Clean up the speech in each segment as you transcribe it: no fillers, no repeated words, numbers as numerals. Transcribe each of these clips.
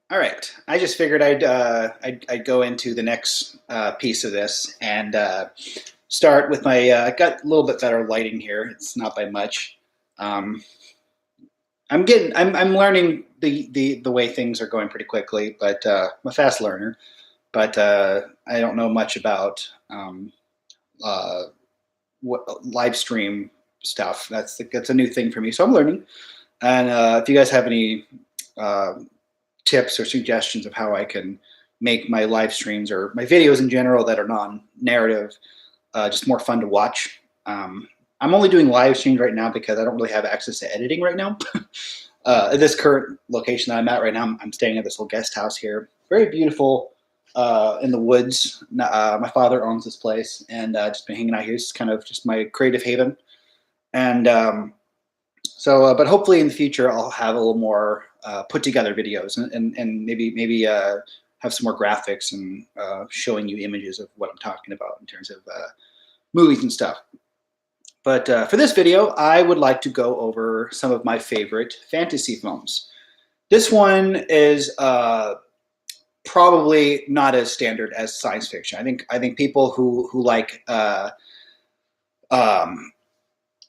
All right. I just figured I'd go into the next piece of this and start with my. I got a little bit better lighting here. It's not by much. Um, I'm learning the way things are going pretty quickly, but I'm a fast learner. But I don't know much about uh, what live stream stuff. That's a new thing for me, so I'm learning. And if you guys have any uh, tips or suggestions of how I can make my live streams or my videos in general that are non-narrative just more fun to watch. I'm only doing live streams right now because I don't really have access to editing right now. At this current location that I'm at right now, I'm staying at this little guest house here. Very beautiful in the woods. My father owns this place, and just been hanging out here. It's kind of just my creative haven. And but hopefully in the future I'll have a little more put together videos and maybe have some more graphics and showing you images of what I'm talking about in terms of movies and stuff. But for this video, I would like to go over some of my favorite fantasy films. This one is probably not as standard as science fiction. I think people who like um,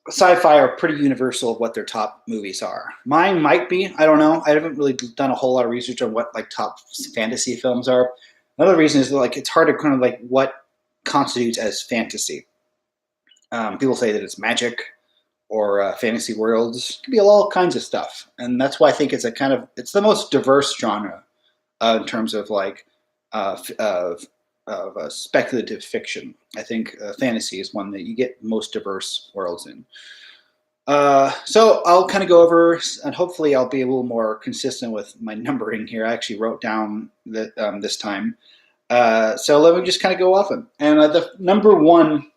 sci-fi are pretty universal of what their top movies are. Mine might be. I don't know. I haven't really done a whole lot of research on what like top fantasy films are. Another reason is like it's hard to kind of like what constitutes as fantasy. People say that it's magic or fantasy worlds. It could be all kinds of stuff, and that's why I think it's the most diverse genre in terms of like of speculative fiction. I think fantasy is one that you get most diverse worlds in. So I'll kind of go over, and hopefully I'll be a little more consistent with my numbering here. I actually wrote down that this time. So let me just kind of go off them. And the number one,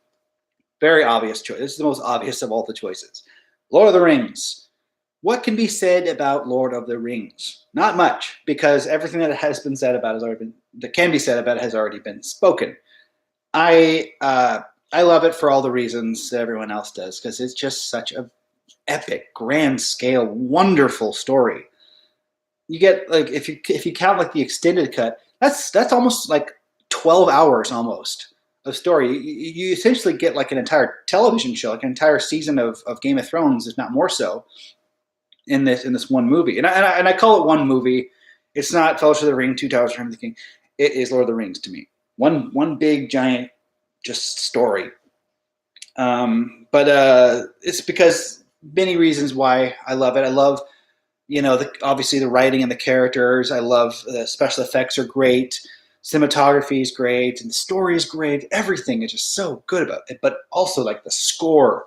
very obvious choice. This is the most obvious of all the choices. Lord of the Rings. What can be said about Lord of the Rings? Not much, because everything that has been said about it has already been that can be said about it has already been spoken. I love it for all the reasons that everyone else does, because it's just such a epic, grand scale, wonderful story. You get like if you count like the extended cut, that's almost like 12 hours almost of story. You essentially get like an entire television show, like an entire season of Game of Thrones, if not more so, in this one movie. And I call it one movie. It's not Fellowship of the Ring, Two Towers, Return of the King. It is Lord of the Rings to me. One big giant just story. But it's because many reasons why I love it. I love obviously the writing and the characters. I love the special effects are great. Cinematography is great, and the story is great. Everything is just so good about it. But also like the score.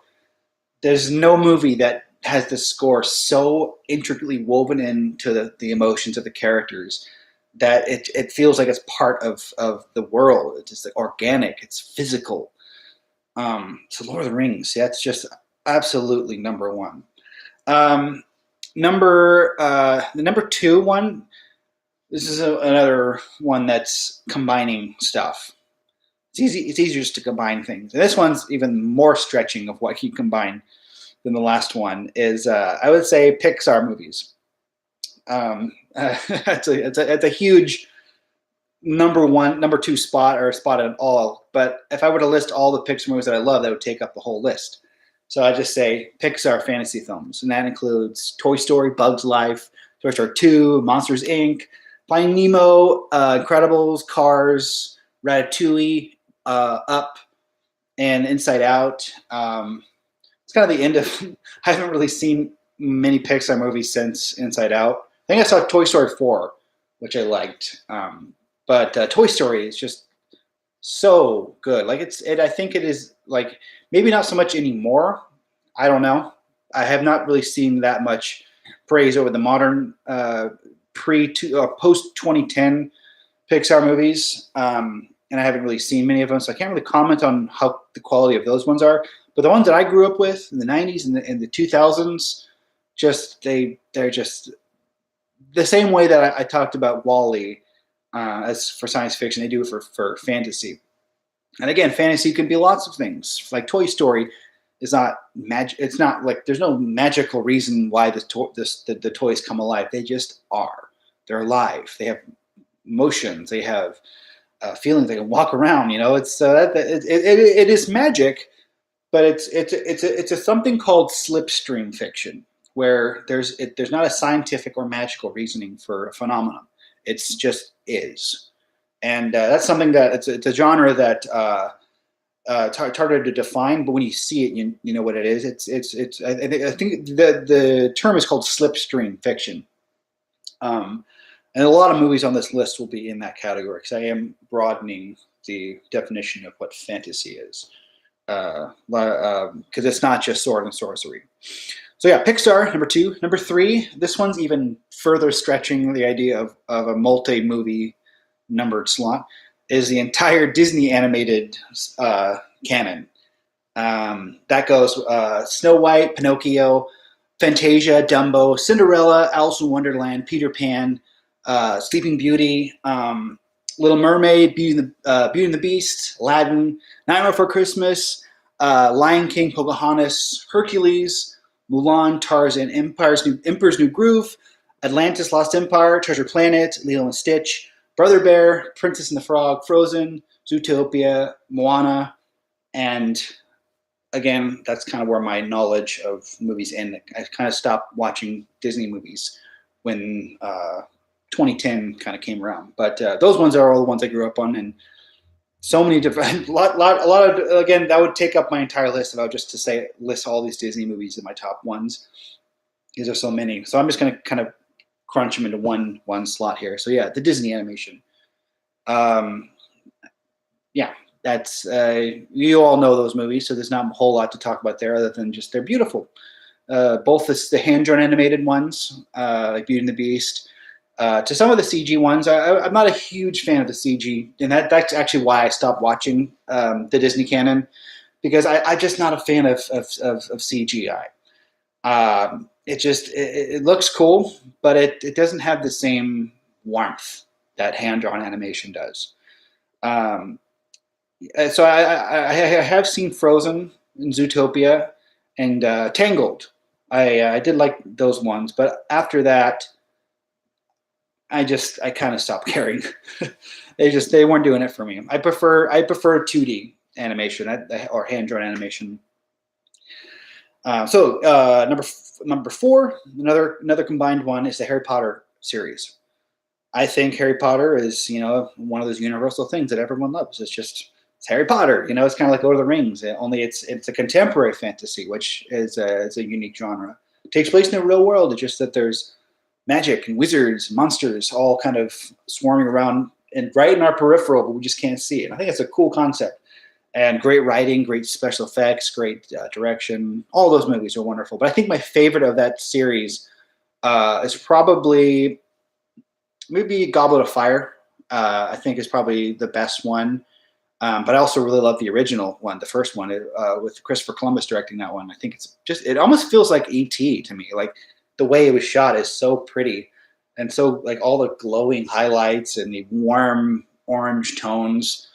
There's no movie that has the score so intricately woven into the emotions of the characters that it feels like it's part of the world. It's just like organic. It's physical. So Lord of the Rings, that's just absolutely number one. Um, the number two one. This is another one that's combining stuff. It's easy. It's easier just to combine things. And this one's even more stretching of what you combine than the last one. Is I would say Pixar movies. It's a huge number one, number two spot or spot at all. But if I were to list all the Pixar movies that I love, that would take up the whole list. So I just say Pixar fantasy films, and that includes Toy Story, Bugs Life, Toy Story 2, Monsters Inc., Finding Nemo, Incredibles, Cars, Ratatouille, Up, and Inside Out. It's kind of the end of. I haven't really seen many Pixar movies since Inside Out. I think I saw Toy Story 4, which I liked. But Toy Story is just so good. Like I think it is like maybe not so much anymore. I don't know. I have not really seen that much praise over the modern post 2010 Pixar movies, and I haven't really seen many of them, so I can't really comment on how the quality of those ones are. But the ones that I grew up with in the '90s and the 2000s, they're just the same way that I talked about Wall-E as for science fiction. They do it for fantasy. And again, fantasy can be lots of things. Like Toy Story is not magic. It's not like there's no magical reason why the toys come alive. They just are. They're alive. They have emotions. They have feelings. They can walk around. It's it is magic, but it's a something called slipstream fiction, where there's not a scientific or magical reasoning for a phenomenon. It's just is, and that's something that it's a genre that it's harder to define. But when you see it, you know what it is. I think the term is called slipstream fiction. Um, and a lot of movies on this list will be in that category because I am broadening the definition of what fantasy is. Because it's not just sword and sorcery. So yeah, Pixar, number 2. Number 3, this one's even further stretching the idea of a multi-movie numbered slot, is the entire Disney animated canon. That goes Snow White, Pinocchio, Fantasia, Dumbo, Cinderella, Alice in Wonderland, Peter Pan, Sleeping Beauty, Little Mermaid, Beauty and the Beast, Aladdin, Nightmare Before Christmas, Lion King, Pocahontas, Hercules, Mulan, Tarzan, Emperor's New Groove, Atlantis, Lost Empire, Treasure Planet, Lilo and Stitch, Brother Bear, Princess and the Frog, Frozen, Zootopia, Moana, and again, that's kind of where my knowledge of movies end. I kind of stopped watching Disney movies when 2010 kind of came around. But those ones are all the ones I grew up on, and so many different, a lot of, again, that would take up my entire list if I were just to list all these Disney movies in my top ones, because there's so many. So I'm just going to kind of crunch them into one slot here. So yeah, the Disney animation. Yeah, that's you all know those movies, so there's not a whole lot to talk about there other than just they're beautiful. Both the hand-drawn animated ones, like Beauty and the Beast, to some of the CG ones. I'm not a huge fan of the CG, and that's actually why I stopped watching the Disney canon, because I'm just not a fan of CGI. It looks cool, but it doesn't have the same warmth that hand-drawn animation does. So I have seen Frozen and Zootopia and Tangled. I did like those ones, but after that, I kind of stopped caring. They weren't doing it for me. I prefer 2D animation or hand drawn animation. So number 4, another combined one is the Harry Potter series. I think Harry Potter is one of those universal things that everyone loves. It's Harry Potter. It's kind of like Lord of the Rings. Only it's a contemporary fantasy, which is a unique genre. It takes place in the real world. It's just that there's magic and wizards, monsters, all kind of swarming around and right in our peripheral, but we just can't see it. I think it's a cool concept, and great writing, great special effects, great direction. All those movies are wonderful. But I think my favorite of that series is probably maybe Goblet of Fire. I think is probably the best one. But I also really love the original one, the first one, with Christopher Columbus directing that one. I think it almost feels like E.T. to me. Like the way it was shot is so pretty, and so like all the glowing highlights and the warm orange tones.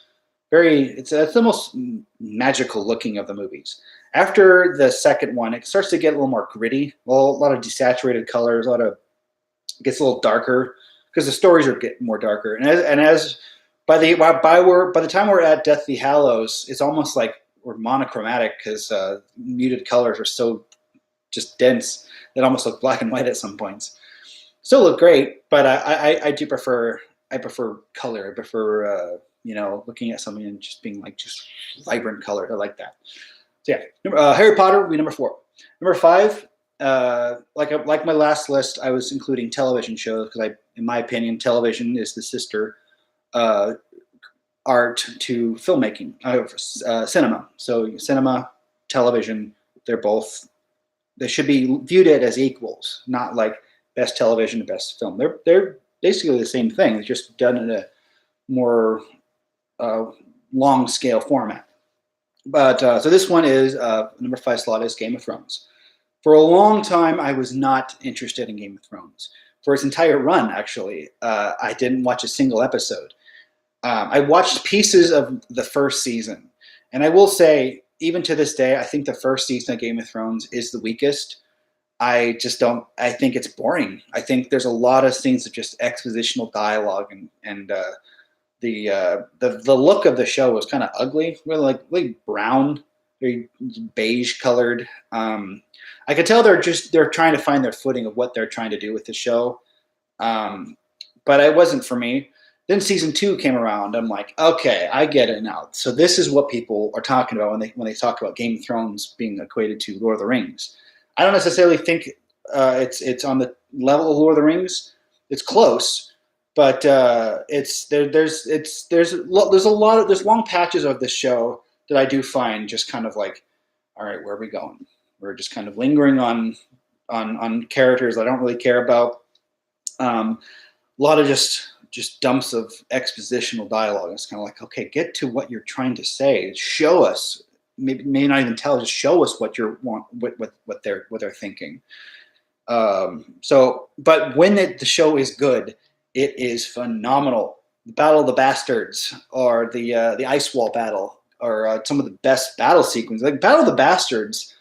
It's the most magical looking of the movies. After the second one, it starts to get a little more gritty. Well, a lot of desaturated colors, it gets a little darker because the stories are getting more darker. By the time we're at Deathly Hallows, it's almost like we're monochromatic because muted colors are so just dense that almost look black and white at some points. Still look great, but I do prefer color. I prefer looking at something and just being like just vibrant color. I like that. So yeah, Harry Potter would be number 4. Number 5, like my last list, I was including television shows because in my opinion, television is the sister art to filmmaking, cinema. So cinema, television, they should be viewed as equals, not like best television, best film. They're basically the same thing. It's just done in a more long scale format. But so this one is number 5 slot is Game of Thrones. For a long time, I was not interested in Game of Thrones. For its entire run, actually, I didn't watch a single episode. I watched pieces of the first season, and I will say, even to this day, I think the first season of Game of Thrones is the weakest. I just don't. I think it's boring. I think there's a lot of scenes of just expositional dialogue, and the look of the show was kind of ugly, really brown, very beige colored. I could tell they're trying to find their footing of what they're trying to do with the show, um, but it wasn't for me. Then season two came around. I'm like, okay, I get it now. So this is what people are talking about when they talk about Game of Thrones being equated to Lord of the Rings. I don't necessarily think it's on the level of Lord of the Rings. It's close, but it's there. There's long patches of this show that I do find just kind of like, all right, where are we going? We're just kind of lingering on characters I don't really care about. A lot of just dumps of expositional dialogue. It's kind of like, okay, get to what you're trying to say. Show us. Maybe may not even tell. Just show us what you want, what they're thinking. But when the show is good, it is phenomenal. The Battle of the Bastards, or the Ice Wall battle, or some of the best battle sequences. Like Battle of the Bastards,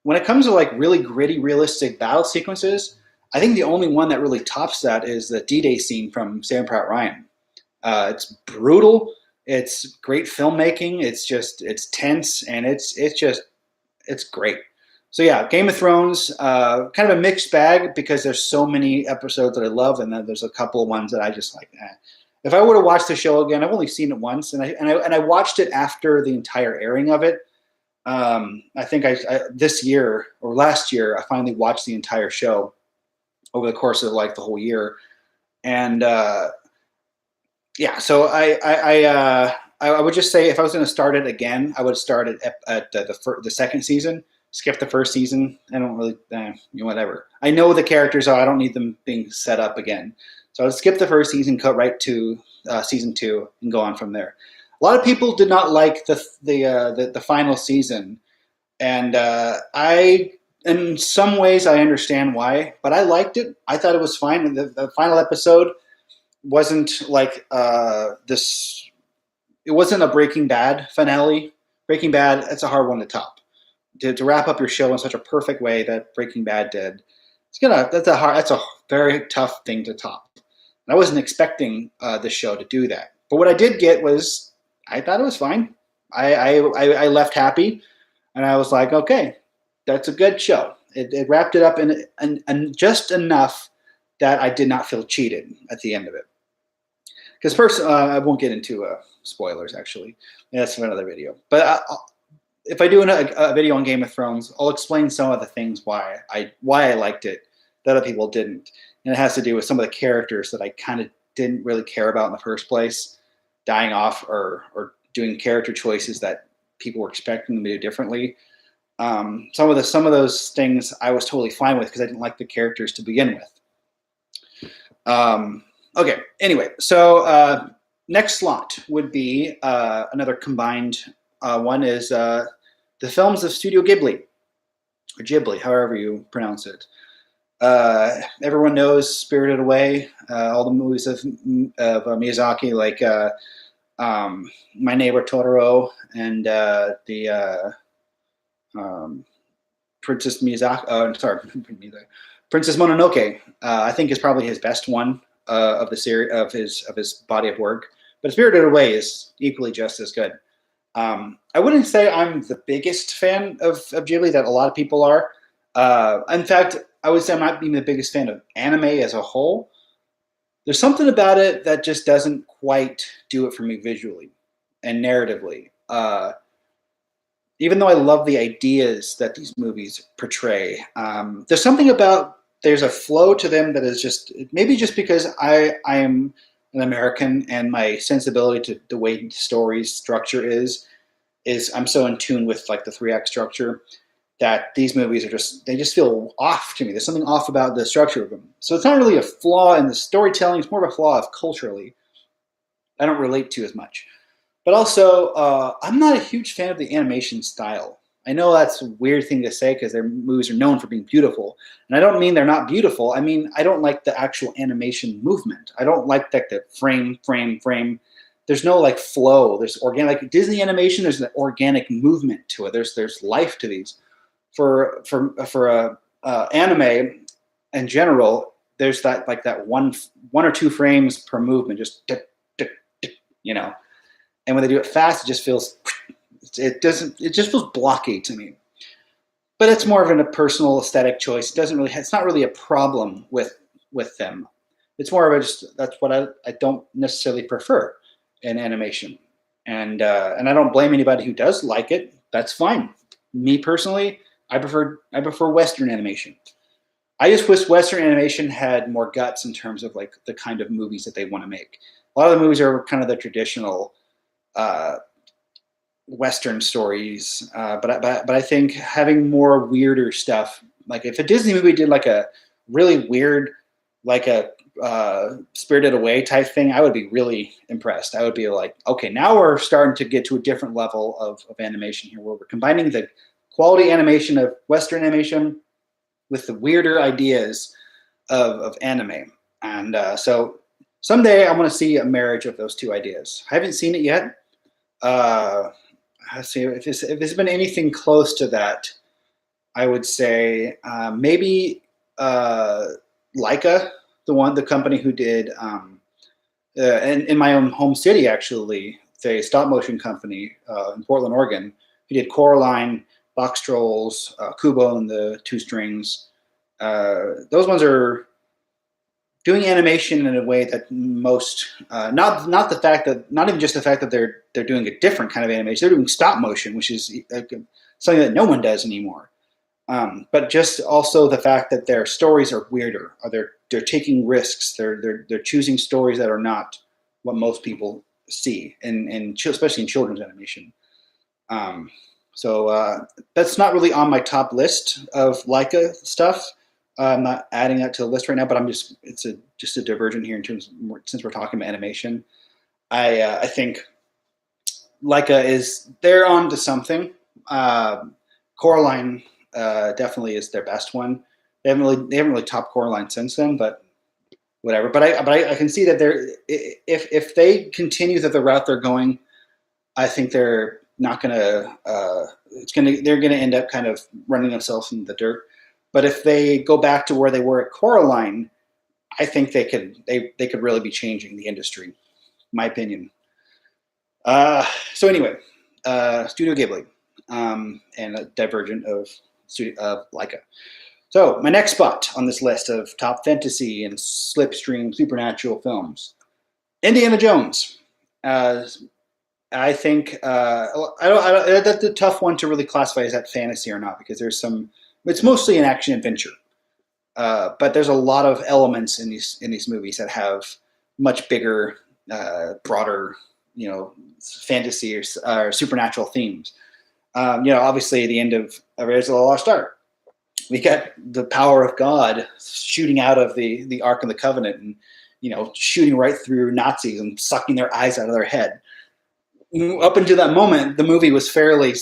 when it comes to like really gritty, realistic battle sequences, I think the only one that really tops that is the D-Day scene from Saving Private Ryan. It's brutal. It's great filmmaking. It's tense, and it's great. So yeah, Game of Thrones, kind of a mixed bag because there's so many episodes that I love, and then there's a couple of ones that I just like. If I were to watch the show again, I've only seen it once, and I watched it after the entire airing of it. I think I this year or last year I finally watched the entire show over the course of like the whole year, and yeah. So I would just say if I was going to start it again, I would start it at the second season. Skip the first season. I don't really, whatever. I know the characters are. I don't need them being set up again. So I would skip the first season, cut right to season 2, and go on from there. A lot of people did not like the final season, and in some ways I understand why, but I liked it. I thought it was fine. The final episode wasn't like this. It wasn't a Breaking Bad finale. Breaking Bad, it's a hard one to top. To wrap up your show in such a perfect way that Breaking Bad did, that's a very tough thing to top. And I wasn't expecting this show to do that, but what I did get was I thought it was fine. I left happy, and I was like, okay, that's a good show. It wrapped it up in just enough that I did not feel cheated at the end of it. Because first, I won't get into spoilers. Actually, that's for another video. But if I do a video on Game of Thrones, I'll explain some of the things why I liked it that other people didn't, and it has to do with some of the characters that I kind of didn't really care about in the first place, dying off or doing character choices that people were expecting them to do differently. Some of those things I was totally fine with because I didn't like the characters to begin with. Okay. Anyway, so next slot would be another combined one is the films of Studio Ghibli, or Ghibli, however you pronounce it. Everyone knows Spirited Away, all the movies of Miyazaki, like My Neighbor Totoro, and the Princess Miyazaki. Sorry, Princess Mononoke. I think is probably his best one of the series of his body of work. But Spirited Away is equally just as good. I wouldn't say I'm the biggest fan of Ghibli that a lot of people are. In fact, I would say I'm not even the biggest fan of anime as a whole. There's something about it that just doesn't quite do it for me visually and narratively. Even though I love the ideas that these movies portray, there's something about there's a flow to them that is just maybe just because I am an American and my sensibility to the way stories structure is I'm so in tune with like the 3-act structure that these movies they just feel off to me. There's something off about the structure of them. So it's not really a flaw in the storytelling. It's more of a flaw of culturally. I don't relate to as much. But also, I'm not a huge fan of the animation style. I know that's a weird thing to say because their movies are known for being beautiful. And I don't mean they're not beautiful. I mean, I don't like the actual animation movement. I don't like the frame. There's no like flow. There's organic, like Disney animation, there's an organic movement to it. There's life to these. For anime in general, there's that like that one or two frames per movement, just tick, tick, tick, you know. And when they do it fast, it just feels it just feels blocky to me. But it's more of a personal aesthetic choice. It doesn't really it's not really a problem with them. It's more of a just that's what I don't necessarily prefer in animation. And I don't blame anybody who does like it. That's fine. Me personally, I prefer Western animation. I just wish Western animation had more guts in terms of like the kind of movies that they want to make. A lot of the movies are kind of the traditional uh, Western stories, but I think having more weirder stuff, like if a Disney movie did like a really weird, like a Spirited Away type thing, I would be really impressed. I would be like, okay, now we're starting to get to a different level of animation here, where we're combining the quality animation of Western animation with the weirder ideas of anime. And so someday I want to see a marriage of those two ideas. I haven't seen it yet. Uh, let's see if it's been anything close to that. I would say maybe Leica, the company who did in my own home city, actually, the stop motion company in Portland, Oregon, who did Coraline, Box Trolls, Kubo and the Two Strings. Those ones are doing animation in a way that most not the fact that not even just the fact that they're doing a different kind of animation. They're doing stop motion, which is something that no one does anymore. But just also the fact that their stories are weirder, or they're taking risks. They're choosing stories that are not what most people see, and especially in children's animation. Um, so that's not really on my top list of Leica stuff. I'm not adding that to the list right now, but it's just a divergent here in terms of, since we're talking about animation. I think Leica is they're on to something. Coraline definitely is their best one. They haven't really topped Coraline since then, but whatever. But I can see that they're if they continue that the route they're going, I think they're not gonna they're gonna end up kind of running themselves in the dirt. But if they go back to where they were at Coraline, I think they could really be changing the industry. My opinion. So anyway, Studio Ghibli, and a divergent of Leica. So my next spot on this list of top fantasy and slipstream supernatural films, Indiana Jones. Uh, I think that's a tough one to really classify as that fantasy or not, because there's some. It's mostly an action adventure, but there's a lot of elements in these movies that have much bigger, broader, fantasy or supernatural themes. Obviously, at the end of Raiders of the Lost Ark, we got the power of God shooting out of the Ark of the Covenant, and shooting right through Nazis and sucking their eyes out of their head. Up until that moment, the movie was fairly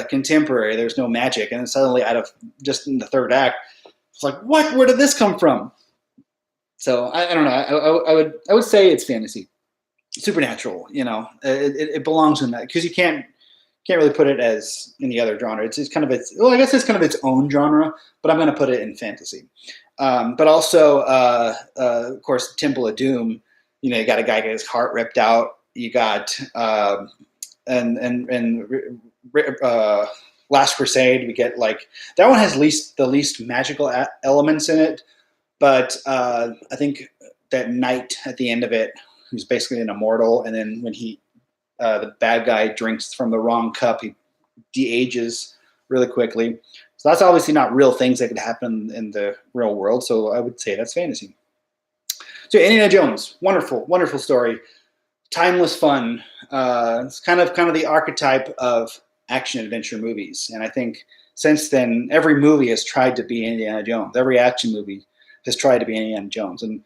contemporary. There's no magic, and then suddenly, out of just in the third act, it's like, what? Where did this come from? So I don't know. I would say it's fantasy, supernatural. It belongs in that, because you can't really put it as any other genre. It's kind of I guess it's kind of its own genre, but I'm going to put it in fantasy. But also, of course, Temple of Doom. You got a guy get his heart ripped out. You got Last Crusade. We get like that one has the least magical elements in it, but I think that knight at the end of it, who's basically an immortal, and then when the bad guy drinks from the wrong cup, he de-ages really quickly. So that's obviously not real things that could happen in the real world. So I would say that's fantasy. So Indiana Jones, wonderful, wonderful story. Timeless fun. It's kind of the archetype of action adventure movies, and I think since then every movie has tried to be Indiana Jones. Every action movie has tried to be Indiana Jones, and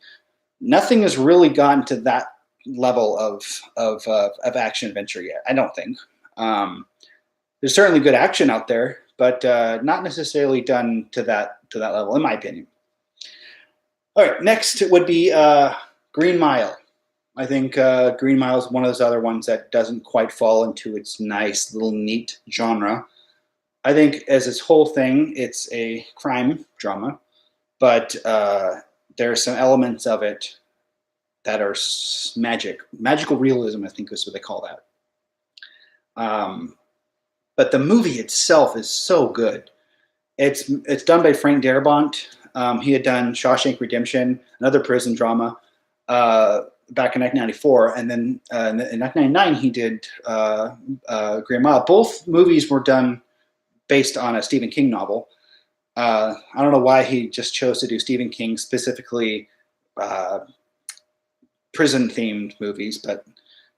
nothing has really gotten to that level of action adventure yet. I don't think. There's certainly good action out there, but not necessarily done to that level, in my opinion. All right, next would be Green Mile. I think Green Mile is one of those other ones that doesn't quite fall into its nice little neat genre. I think as this whole thing, it's a crime drama, but there are some elements of it that are magical realism. I think is what they call that. Um, but the movie itself is so good. It's done by Frank Darabont. He had done Shawshank Redemption, another prison drama, back in 1994, and then in 1999 he did Green Mile. Both movies were done based on a Stephen King novel. I don't know why he just chose to do Stephen King specifically uh, prison themed movies, but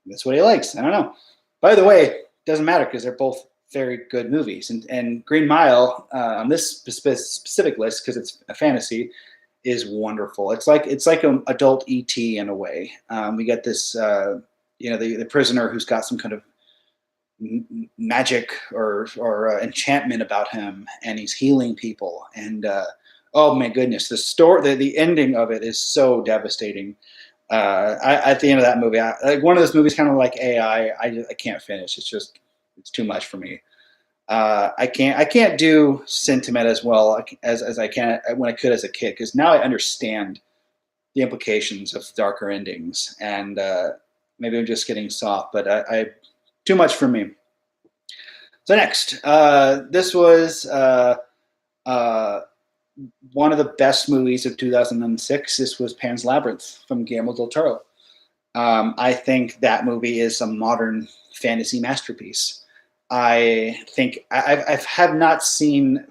that's what he likes. I don't know. By the way, it doesn't matter because they're both very good movies. And Green Mile on this specific list, because it's a fantasy, is wonderful. It's like an adult ET in a way. We got this, the prisoner who's got some kind of magic or enchantment about him, and he's healing people. And oh my goodness, the ending of it is so devastating. At the end of that movie, like one of those movies, kind of like AI, I can't finish. It's too much for me. I can't do sentiment as well as I can when I could as a kid, because now I understand the implications of darker endings, and maybe I'm just getting soft, but I too much for me. So next, this was uh, one of the best movies of 2006. This was Pan's Labyrinth from Guillermo del Toro. I think that movie is a modern fantasy masterpiece. I think I have not seen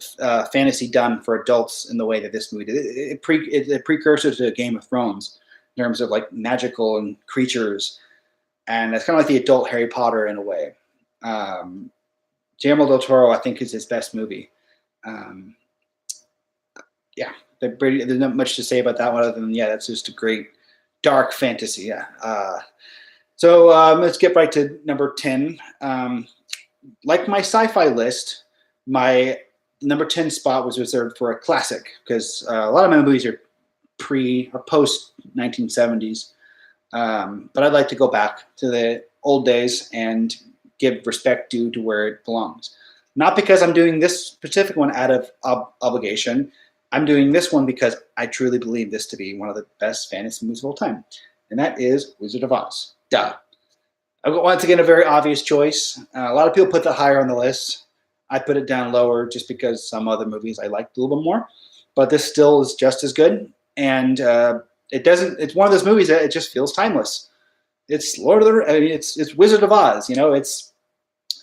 fantasy done for adults in the way that this movie did. It's a precursor to Game of Thrones in terms of like magical and creatures, and it's kind of like the adult Harry Potter in a way. Um, Guillermo del Toro, I think, is his best movie. Um, yeah, there's not much to say about that one other than that's just a great dark fantasy. Yeah. So let's get right to number 10. Like my sci-fi list, my number 10 spot was reserved for a classic because a lot of my movies are pre or post 1970s. But I'd like to go back to the old days and give respect due to where it belongs. Not because I'm doing this specific one out of obligation. I'm doing this one because I truly believe this to be one of the best fantasy movies of all time, and that is Wizard of Oz. Duh. I've got once again a very obvious choice. A lot of people put that higher on the list. I put it down lower just because some other movies I liked a little bit more, but this still is just as good. And it doesn't. It's one of those movies that it just feels timeless. It's it's Wizard of Oz. It's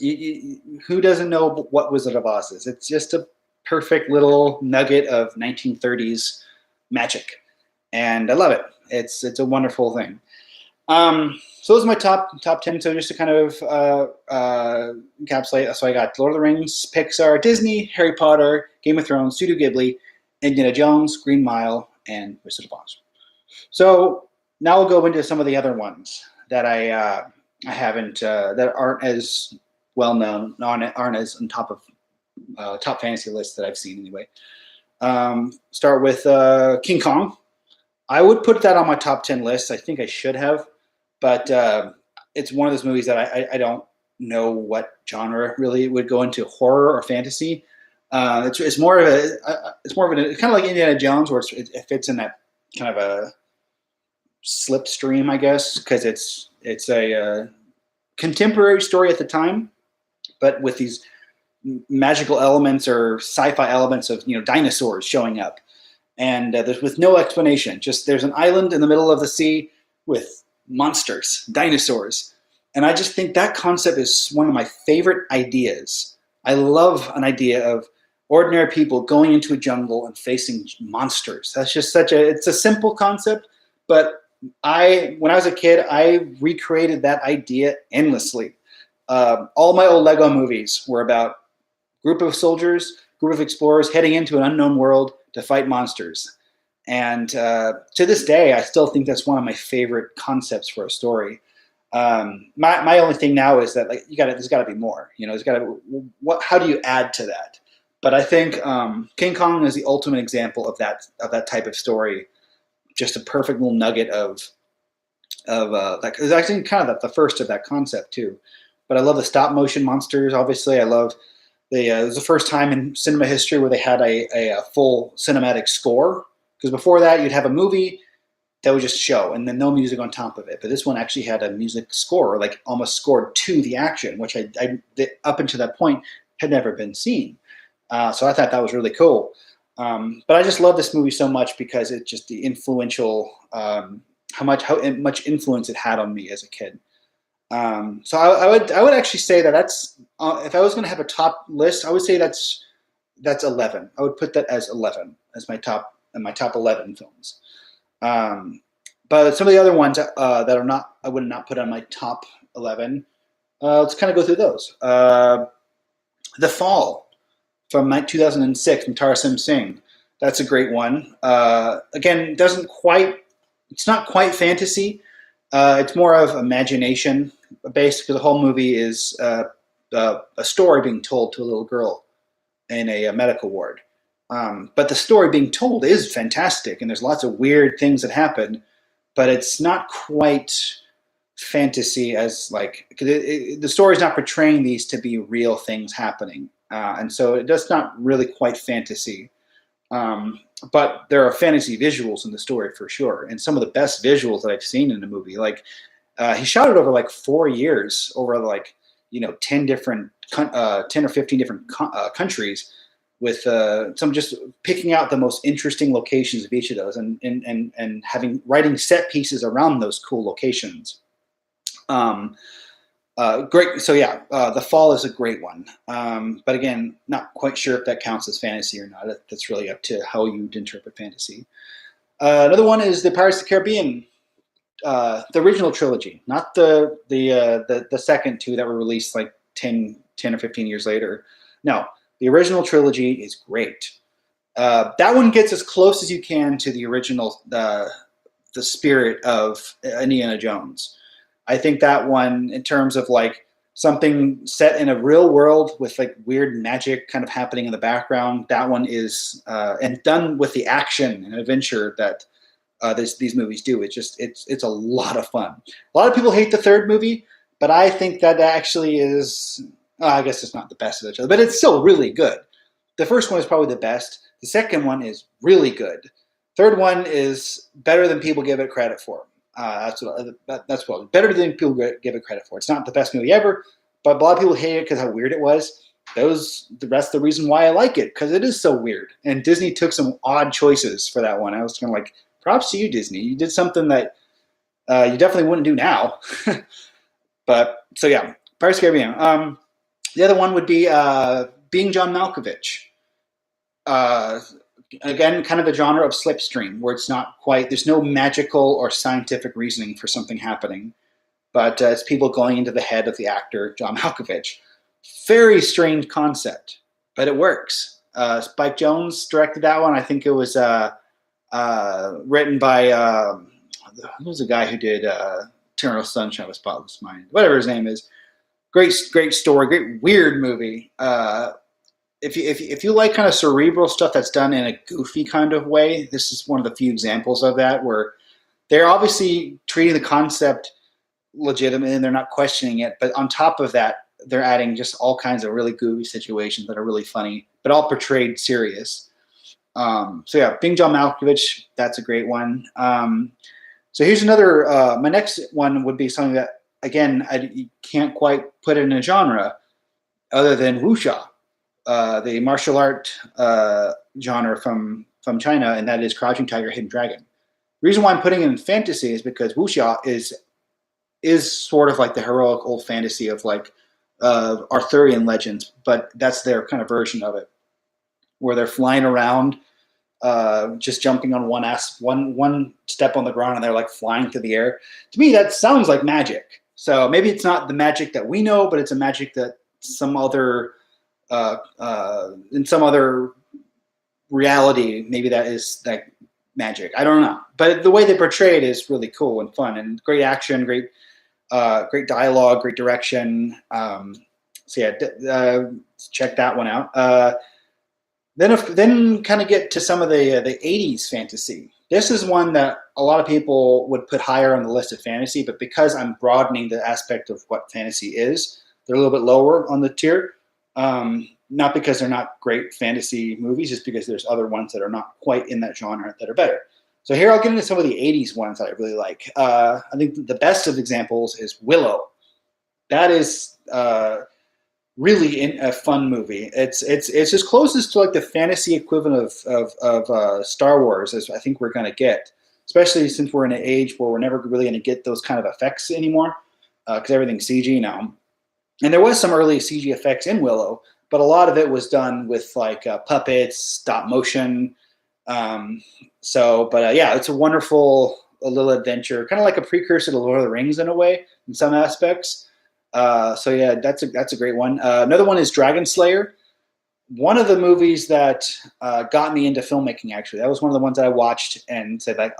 who doesn't know what Wizard of Oz is? It's just a perfect little nugget of 1930s magic, and I love it. It's a wonderful thing. So those are my top 10. So just to kind of encapsulate, so I got Lord of the Rings, Pixar, Disney, Harry Potter, Game of Thrones, Studio Ghibli, Indiana Jones, Green Mile, and Wizard of Oz. So now we'll go into some of the other ones that I haven't that aren't as well known, aren't as on top of top fantasy lists that I've seen anyway. Start with King Kong. I would put that on my top 10 list. I think I should have, but it's one of those movies that I don't know what genre really would go into, horror or fantasy. It's more of a kind of like Indiana Jones, where it fits in that kind of a slipstream, I guess, because it's a contemporary story at the time, but with these magical elements or sci-fi elements of dinosaurs showing up, and there's with no explanation. Just there's an island in the middle of the sea with monsters, dinosaurs, and I just think that concept is one of my favorite ideas. I love an idea of ordinary people going into a jungle and facing monsters. That's just it's a simple concept, but when I was a kid, I recreated that idea endlessly. All my old Lego movies were about group of soldiers, group of explorers heading into an unknown world to fight monsters. And to this day, I still think that's one of my favorite concepts for a story. My only thing now is that there's got to be more. There's got to how do you add to that? But I think King Kong is the ultimate example of that type of story. Just a perfect little nugget of that. It's actually kind of the first of that concept too. But I love the stop motion monsters. Obviously, I love it was the first time in cinema history where they had a full cinematic score. Because before that, you'd have a movie that would just show, and then no music on top of it. But this one actually had a music score, like almost scored to the action, which up until that point had never been seen. So I thought that was really cool. But I just love this movie so much because it's just the influential, how much influence it had on me as a kid. So I would actually say that that's if I was going to have a top list, I would say that's 11. I would put that as 11 as my top 11 films. But some of the other ones that are not, I would not put on my top 11. Let's kind of go through those. The Fall from 2006 from Tarsem Singh. That's a great one. Again, it's not quite fantasy. It's more of imagination. Basically, the whole movie is a story being told to a little girl in a medical ward. But the story being told is fantastic, and there's lots of weird things that happen, but it's not quite fantasy as like the story is not portraying these to be real things happening, and so it does not really quite fantasy. But there are fantasy visuals in the story for sure, and some of the best visuals that I've seen in a movie. Like he shot it over like 4 years, over like 10 or 15 different countries, with some just picking out the most interesting locations of each of those, and writing set pieces around those cool locations. Great. So yeah, The Fall is a great one. But again, not quite sure if that counts as fantasy or not. That's really up to how you'd interpret fantasy. Another one is the Pirates of the Caribbean, the original trilogy, not the second two that were released like 10 or 15 years later. No, the original trilogy is great. That one gets as close as you can to the original, the spirit of Indiana Jones. I think that one, in terms of like something set in a real world with like weird magic kind of happening in the background, that one is and done with the action and adventure that these movies do. It's a lot of fun. A lot of people hate the third movie, but I think that actually is. I guess it's not the best of each other, but it's still really good. The first one is probably the best. The second one is really good. Third one is better than people give it credit for. That's better than people give it credit for. It's not the best movie ever, but a lot of people hate it because how weird it was. The rest of the reason why I like it, because it is so weird. And Disney took some odd choices for that one. I was kind of like, props to you, Disney. You did something that you definitely wouldn't do now. But so yeah, Pirates of the Caribbean. The other one would be Being John Malkovich. Again, kind of the genre of slipstream, where it's not quite, there's no magical or scientific reasoning for something happening, but it's people going into the head of the actor, John Malkovich. Very strange concept, but it works. Spike Jonze directed that one. I think it was written by, who was the guy who did Eternal Sunshine of a Spotless Mind? Whatever his name is. Great story, great weird movie. If you like kind of cerebral stuff that's done in a goofy kind of way, this is one of the few examples of that, where they're obviously treating the concept legitimate and they're not questioning it. But on top of that, they're adding just all kinds of really goofy situations that are really funny, but all portrayed serious. So yeah, Being John Malkovich, that's a great one. So here's another. My next one would be something that, again, you can't quite put it in a genre other than wuxia, the martial art genre from China, and that is Crouching Tiger, Hidden Dragon. The reason why I'm putting it in fantasy is because wuxia is sort of like the heroic old fantasy of like Arthurian legends, but that's their kind of version of it, where they're flying around, just jumping on one step on the ground, and they're like flying through the air. To me, that sounds like magic. So maybe it's not the magic that we know, but it's a magic that some other in some other reality, maybe that is that magic. I don't know, but the way they portray it is really cool and fun, and great action, great dialogue, great direction. So yeah, check that one out. Then kind of get to some of the 80s fantasy. This is one that a lot of people would put higher on the list of fantasy, but because I'm broadening the aspect of what fantasy is, they're a little bit lower on the tier. not because they're not great fantasy movies, just because there's other ones that are not quite in that genre that are better. So here I'll get into some of the 80s ones that I really like. I think the best of examples is Willow. That is really a fun movie. It's as closest to like the fantasy equivalent of Star Wars as I think we're going to get, especially since we're in an age where we're never really going to get those kind of effects anymore because everything's CG now. And there was some early CG effects in Willow, but a lot of it was done with like puppets, stop motion. Yeah, it's a wonderful little adventure, kind of like a precursor to Lord of the Rings in a way, in some aspects. Yeah, that's a great one. Another one is Dragon Slayer. One of the movies that got me into filmmaking. Actually, that was one of the ones that I watched and said like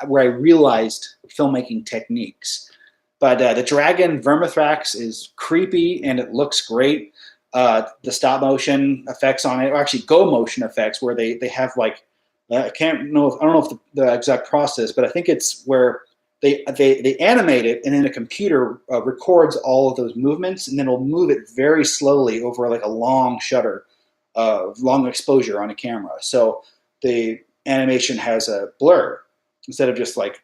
where I realized filmmaking techniques. But the dragon Vermithrax is creepy and it looks great. The stop motion effects on it, or actually go motion effects, where they have like I don't know if the exact process, but I think it's where they animate it and then a computer records all of those movements and then it'll move it very slowly over like a long shutter, long exposure on a camera. So the animation has a blur instead of just like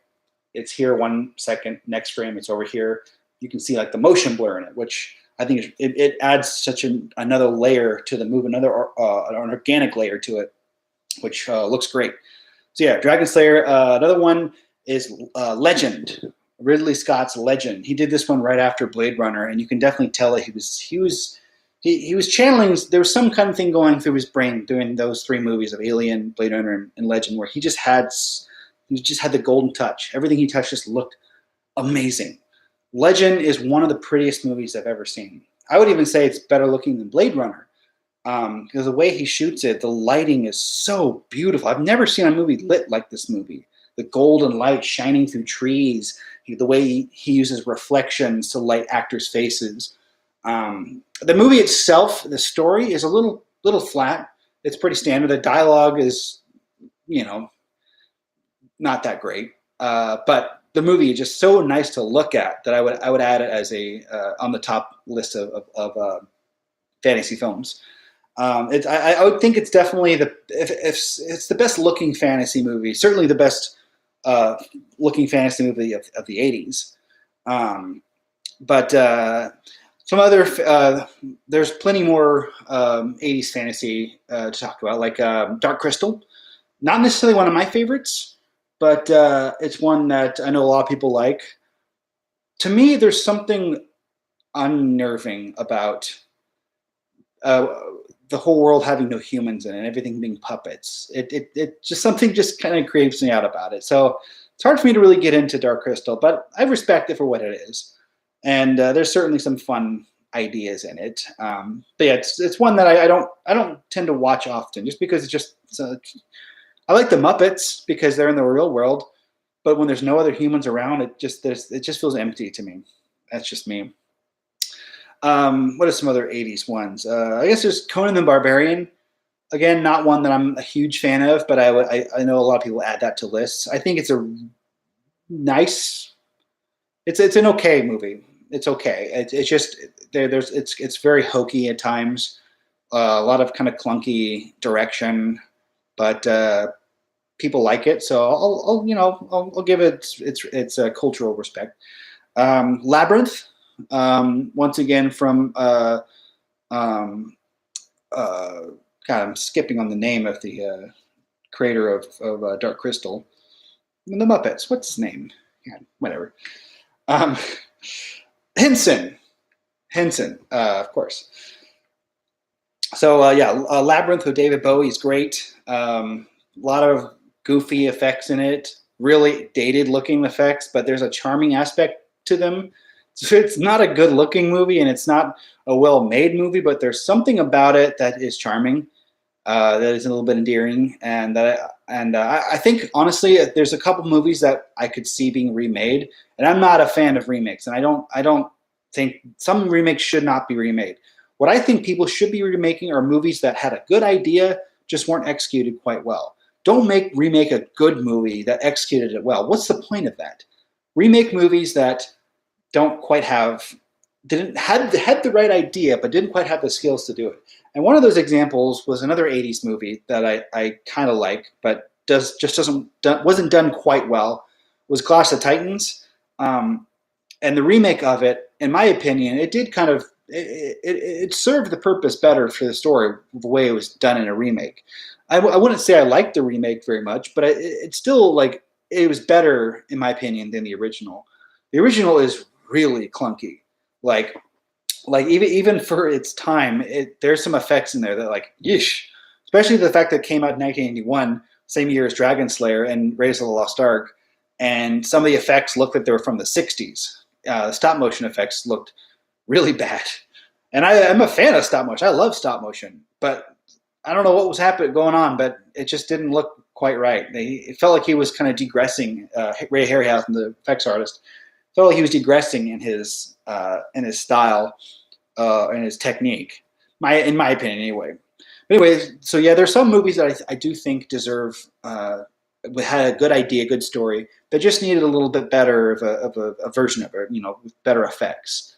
it's here 1 second, next frame it's over here. You can see like the motion blur in it, which I think it adds such another layer to the movie, an organic layer to it, which looks great. So yeah, Dragon Slayer. Another one is Legend, Ridley Scott's Legend. He did this one right after Blade Runner, and you can definitely tell that he was channeling. There was some kind of thing going through his brain doing those three movies of Alien, Blade Runner, and Legend, where he just had the golden touch. Everything he touched just looked amazing. Legend is one of the prettiest movies I've ever seen. I would even say it's better looking than Blade Runner. Because the way he shoots it, the lighting is so beautiful. I've never seen a movie lit like this movie. The golden light shining through trees, the way he uses reflections to light actors' faces. The movie itself, the story is a little flat. It's pretty standard. The dialogue is, not that great. But the movie is just so nice to look at that I would add it as on the top list of fantasy films. I would think it's definitely if it's the best looking fantasy movie, certainly the best looking fantasy movie of the 80s. Some other there's plenty more 80s fantasy to talk about, like Dark Crystal. Not necessarily one of my favorites, but it's one that I know a lot of people like. To me, there's something unnerving about the whole world having no humans in it, and everything being puppets. It just something just kind of creeps me out about it. So it's hard for me to really get into Dark Crystal, but I respect it for what it is. And there's certainly some fun ideas in it. But yeah, it's one that I don't tend to watch often, just because I like the Muppets because they're in the real world, but when there's no other humans around, it just feels empty to me. That's just me. What are some other 80s ones? I guess there's Conan the Barbarian. Again, not one that I'm a huge fan of, but I know a lot of people add that to lists. I think it's a nice. It's an okay movie. It's okay. It's just it's very hokey at times. A lot of kind of clunky direction, but people like it, so I'll give it its cultural respect. Labyrinth. Once again from God, I'm skipping on the name of the creator of Dark Crystal. The Muppets. What's his name? Yeah, whatever. Henson, of course. So Labyrinth with David Bowie is great. A lot of goofy effects in it, really dated looking effects, but there's a charming aspect to them. So it's not a good looking movie and it's not a well made movie, but there's something about it that is charming, that is a little bit endearing, and I think honestly there's a couple movies that I could see being remade, and I'm not a fan of remakes, and I don't think some remakes should not be remade. What I think people should be remaking are movies that had a good idea, just weren't executed quite well. Don't remake a good movie that executed it well. What's the point of that? Remake movies that don't quite have didn't had the right idea, but didn't quite have the skills to do it. And one of those examples was another '80s movie that I kind of like, but wasn't done quite well. Was Clash of Titans, and the remake of it, in my opinion, it did kind of it served the purpose better for the story the way it was done in a remake. I wouldn't say I liked the remake very much, but it's still like it was better in my opinion than the original. The original is really clunky, like even for its time, there's some effects in there that like yeesh, especially the fact that it came out in 1981, same year as Dragon Slayer and Raiders of the Lost Ark, and some of the effects looked like they were from the '60s. Stop motion effects looked really bad, and I'm a fan of stop motion. I love stop motion, but I don't know what was happening going on, but it just didn't look quite right. It felt like he was kind of degressing. Ray Harryhausen, the effects artist, felt like he was degressing in his style and his technique. In my opinion, anyway. But anyway, so yeah, there's some movies that I do think deserve had a good idea, good story, that just needed a little bit better of a version of it, with better effects,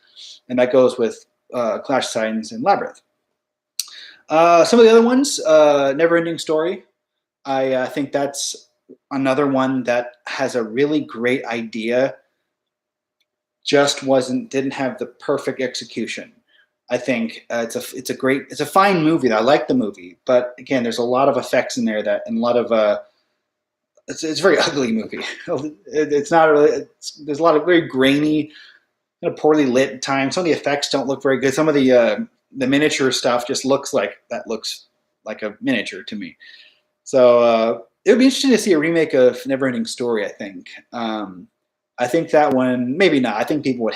and that goes with Clash of Titans and Labyrinth. Some of the other ones, Neverending Story. I think that's another one that has a really great idea, just didn't have the perfect execution. I think it's a fine movie. I like the movie, but again, there's a lot of effects in there and a lot of it's a very ugly movie. It's not really. There's a lot of very grainy, kind of poorly lit at times. Some of the effects don't look very good. Some of the miniature stuff just looks like a miniature to me. So it would be interesting to see a remake of Neverending Story. I think that one maybe not. I think people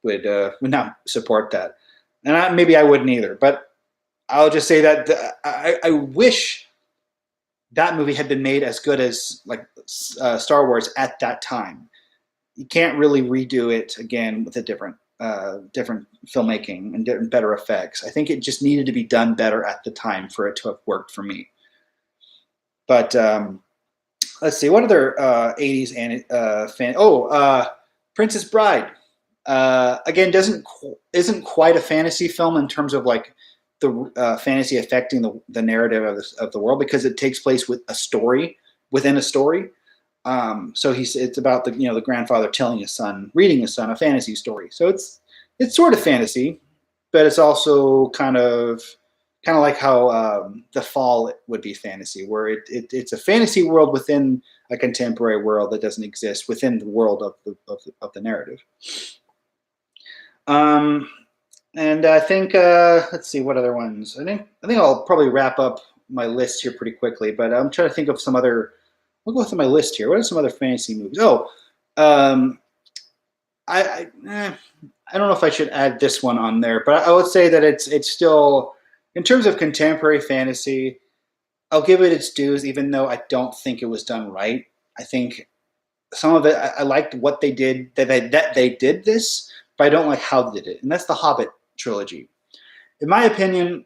would not support that, and maybe I wouldn't either. But I'll just say that I wish that movie had been made as good as Star Wars at that time. You can't really redo it again with a different filmmaking and better effects. I think it just needed to be done better at the time for it to have worked for me. But let's see, what other '80s Princess Bride. Again, isn't quite a fantasy film in terms of like the fantasy affecting the narrative of the world, because it takes place with a story within a story. So it's about the grandfather reading his son a fantasy story. So it's sort of fantasy, but it's also kind of like how The Fall would be fantasy, where it's a fantasy world within a contemporary world that doesn't exist within the world of the narrative. And I think let's see, what other ones. I think I'll probably wrap up my list here pretty quickly, but I'm trying to think of some other. I'll go through my list here. What are some other fantasy movies? I don't know if I should add this one on there, but I would say that it's still, in terms of contemporary fantasy, I'll give it its dues, even though I don't think it was done right. I think some of it, I liked what they did, that they did this, but I don't like how they did it. And that's the Hobbit trilogy. In my opinion,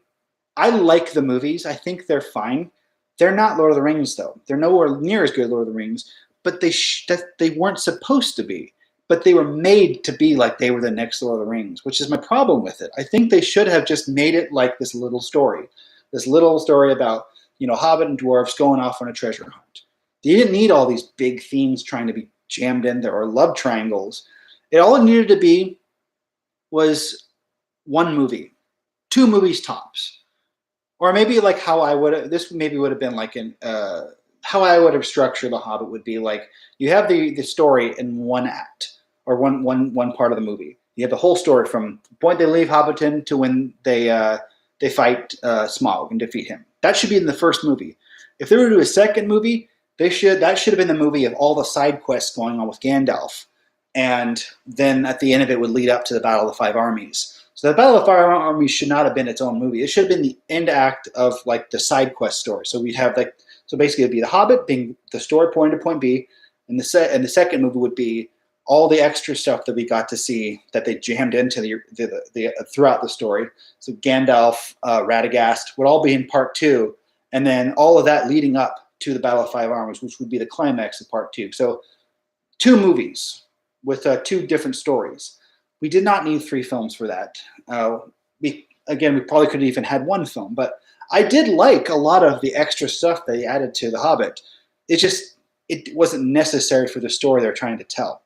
I like the movies. I think they're fine. They're not Lord of the Rings, though. They're nowhere near as good as Lord of the Rings, but they weren't supposed to be. But they were made to be like they were the next Lord of the Rings, which is my problem with it. I think they should have just made it like this little story about Hobbit and dwarves going off on a treasure hunt. You didn't need all these big themes trying to be jammed in there, or love triangles. All it needed to be was one movie, 2 movies tops, or maybe like how I would. This maybe would have been like how I would have structured The Hobbit would be like you have the story in one act, or one part of the movie. You have the whole story from the point they leave Hobbiton to when they fight Smaug and defeat him. That should be in the first movie. If they were to do a second movie, that should have been the movie of all the side quests going on with Gandalf, and then at the end of it would lead up to the Battle of the Five Armies. So the Battle of the Five Armies should not have been its own movie. It should have been the end act of like the side quest story. So we'd have so basically it'd be the Hobbit being the story point to point B, and the second movie would be all the extra stuff that we got to see that they jammed into the throughout the story. So Gandalf, Radagast would all be in part 2, and then all of that leading up to the Battle of Five Armies, which would be the climax of part 2. So 2 movies with 2 different stories. we did not need 3 films for that. We probably could have even had 1 film, but I did like a lot of the extra stuff they added to The Hobbit. It wasn't necessary for the story they're trying to tell.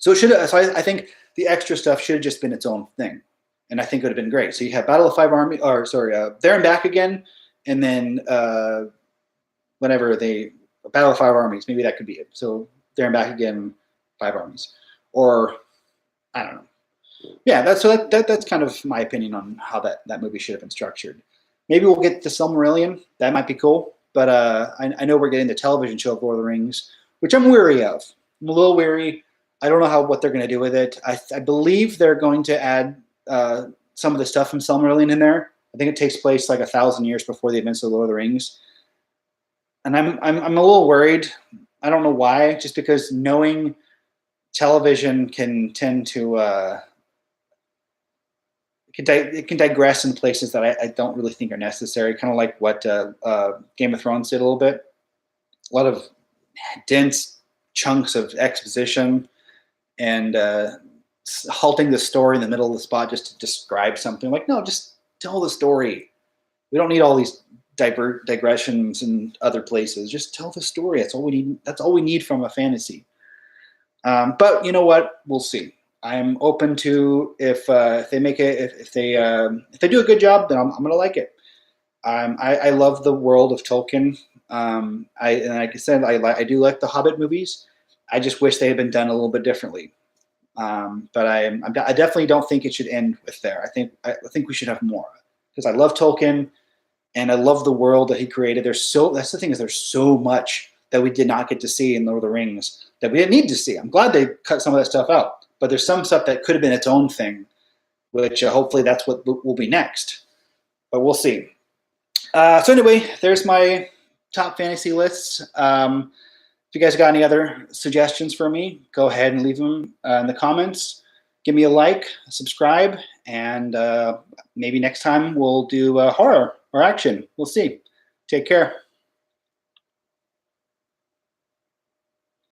So I think the extra stuff should have just been its own thing, and I think it would have been great. So you have Battle of Five Armies, or sorry, There and Back Again, and then whenever they Battle of Five Armies, maybe that could be it. So There and Back Again, Five Armies, or I don't know. Yeah, that's kind of my opinion on how that movie should have been structured. Maybe we'll get to Silmarillion. That might be cool. But I know we're getting the television show of Lord of the Rings, which I'm weary of. I'm a little weary. I don't know what they're going to do with it. I believe they're going to add some of the stuff from Silmarillion in there. I think it takes place like 1,000 years before the events of the Lord of the Rings. And I'm a little worried. I don't know why. Just because knowing television can tend to it can digress in places that I don't really think are necessary. Kind of like what Game of Thrones did a little bit. A lot of dense chunks of exposition and halting the story in the middle of the spot just to describe something. Like, no, just tell the story. We don't need all these digressions in other places. Just tell the story. That's all we need. That's all we need from a fantasy. But you know what? We'll see. I'm open to if they make it if they do a good job, then I'm going to like it. I love the world of Tolkien. And like I said, I do like the Hobbit movies. I just wish they had been done a little bit differently. But I definitely don't think it should end with there. I think we should have more because I love Tolkien and I love the world that he created. That's the thing is there's so much that we did not get to see in Lord of the Rings that we didn't need to see. I'm glad they cut some of that stuff out. But there's some stuff that could have been its own thing, which hopefully that's what will be next. But we'll see. So anyway, there's my top fantasy lists. If you guys got any other suggestions for me, go ahead and leave them in the comments. Give me a like, subscribe, and maybe next time we'll do horror or action. We'll see. Take care.